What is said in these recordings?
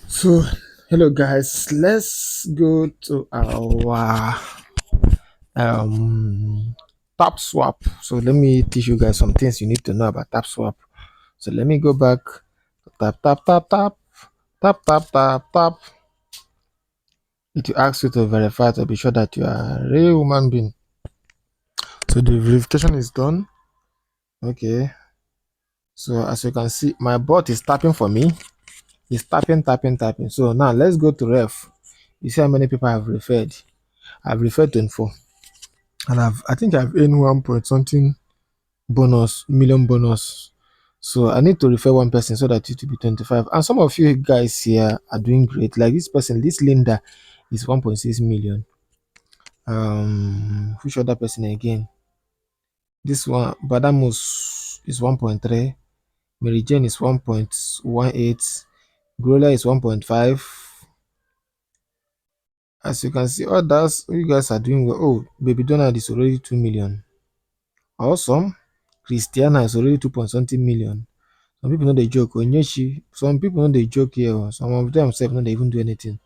So, hello guys, let's go to our um TapSwap. So let me teach you guys some things you need to know about TapSwap. So let me go back. Tap tap tap tap tap tap tap tap. It will ask you to verify to be sure that you are a real human being. So the verification is done. Okay. So as you can see, my bot is tapping for me. It's tapping, tapping, tapping. So now let's go to ref. You see how many people I've referred. I've referred 24. And I think I've earned 1 point something bonus, million bonus. So I need to refer one person so that it will be 25. And some of you guys here are doing great. Like this person, this Linda is 1.6 million. Which other person again? This one, Badamus is 1.3. Mary Jane is 1.18. Grola is 1.5. As you can see, others, you guys are doing well. Oh, Baby Donald is already 2 million. Awesome. Christiana is already 2 point something million. Some people know they joke. Onyeshi, some people know they joke here. Some of them self know they even do anything.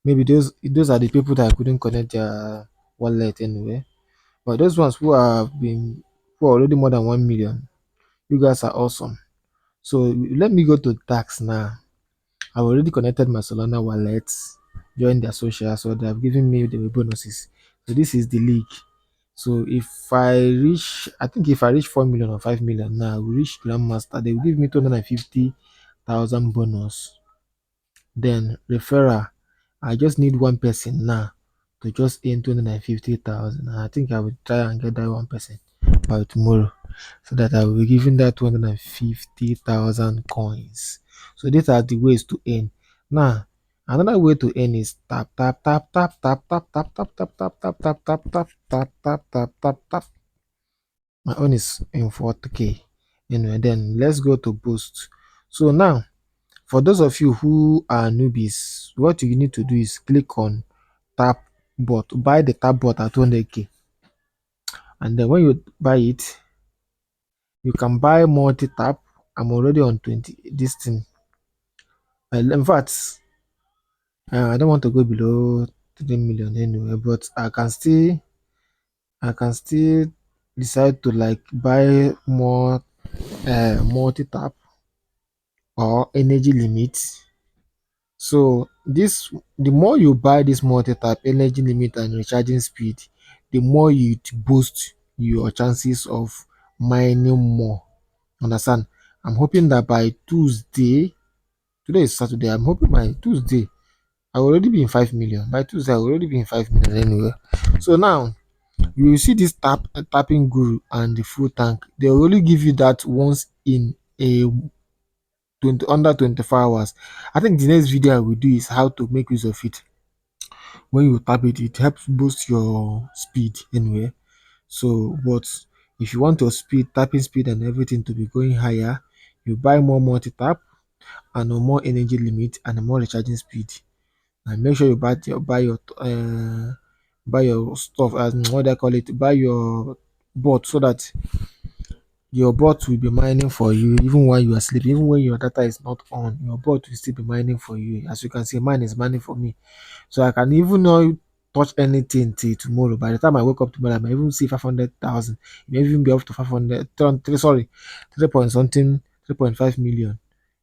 Maybe those are the people that couldn't connect their wallet anyway. But those ones who are already more than 1 million, you guys are awesome. So let me go to tax now. I've already connected my Solana wallet, joined their social, so they have given me the bonuses. So this is the league. So I think if I reach 4 million or 5 million now, we reach Grandmaster, they will give me 250,000 bonus. Then referral, I just need one person now to just earn 250,000. I think I will try and get that one person by tomorrow so that I will be given that 250,000 coins. So these are the ways to earn. Now, another way to earn is tap tap tap tap tap tap tap tap tap tap tap tap tap tap tap tap tap tap tap. My own is in 40k. Anyway, then let's go to boost. So now, for those of you who are newbies, what you need to do is click on tap bot, buy the tap bot at 200k, and then when you buy it, you can buy multi tap. I'm already on 20. This thing, in fact, I don't want to go below 3 million anyway, but I can still decide to like buy more multi tap or energy limit. So this, the more you buy this multi-tap energy limit and recharging speed, the more you boost your chances of mining more. Understand? I'm hoping that by Tuesday, today is Saturday, I'm hoping by Tuesday I will already be in 5 million. By Tuesday I will already be in 5 million anyway. So now you will see this tapping guru and the full tank. They will only give you that once in a under 24 hours. I think the next video I will do is how to make use of it. When you tap it, it helps boost your speed anyway. So, but if you want your tapping speed and everything to be going higher, you buy more multi tap and a more energy limit and a more recharging speed. And make sure you buy your stuff, as what do I call it, buy your bot, so that your bot will be mining for you even while you are sleeping. Even when your data is not on, your bot will still be mining for you. As you can see, mine is mining for me. So I can even not touch anything till tomorrow. By the time I wake up tomorrow, I might even see 500,000. It may even be up to 500, sorry, 3 point something, 3.5 million.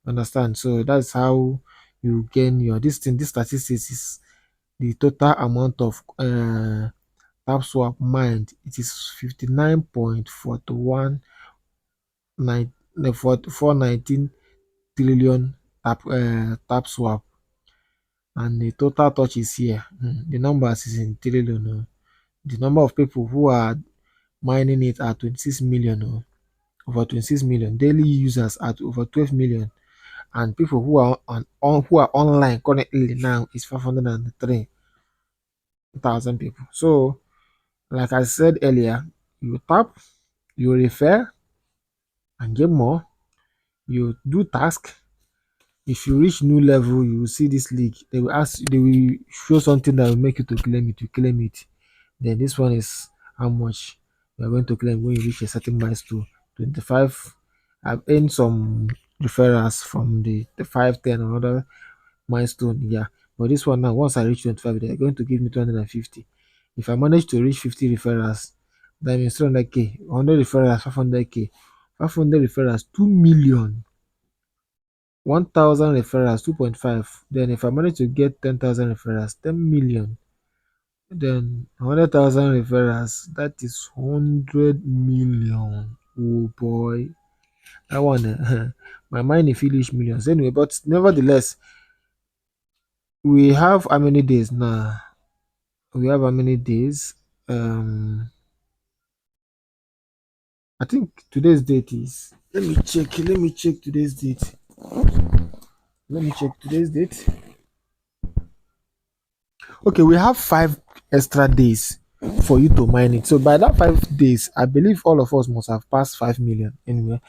Understand? So that's how you gain your this thing. This statistics is the total amount of TapSwap mined. It is 59.41 419 trillion TapSwap, and the total touch is here. The numbers is in trillion. The number of people who are mining it are 26 million. Over 26 million. Daily users at over 12 million. And people who are who are online currently now is 503,000 people. So, like I said earlier, you tap, you refer and get more. You do task. If you reach new level, you will see this league. They will show something that will make you to claim it. You claim it. Then this one is how much you are going to claim when you reach a certain milestone. 25. I've earned some referrals from the 5, 10, or other milestone, yeah. But this one now, once I reach 25, they're going to give me 250. If I manage to reach 50 referrals, that means 300k, 100 referrals, 500k, 500 referrals, 2 million, 1,000 referrals, 2.5. Then if I manage to get 10,000 referrals, 10 million. Then 100,000 referrals, that is 100 million. Oh boy, that one, my mind is foolish millions. Anyway, but nevertheless, we have how many days now? We have how many days? I think today's date is. Let me check. Let me check today's date. Let me check today's date. Okay, we have 5 extra days for you to mine it. So by that 5 days, I believe all of us must have passed 5 million anyway.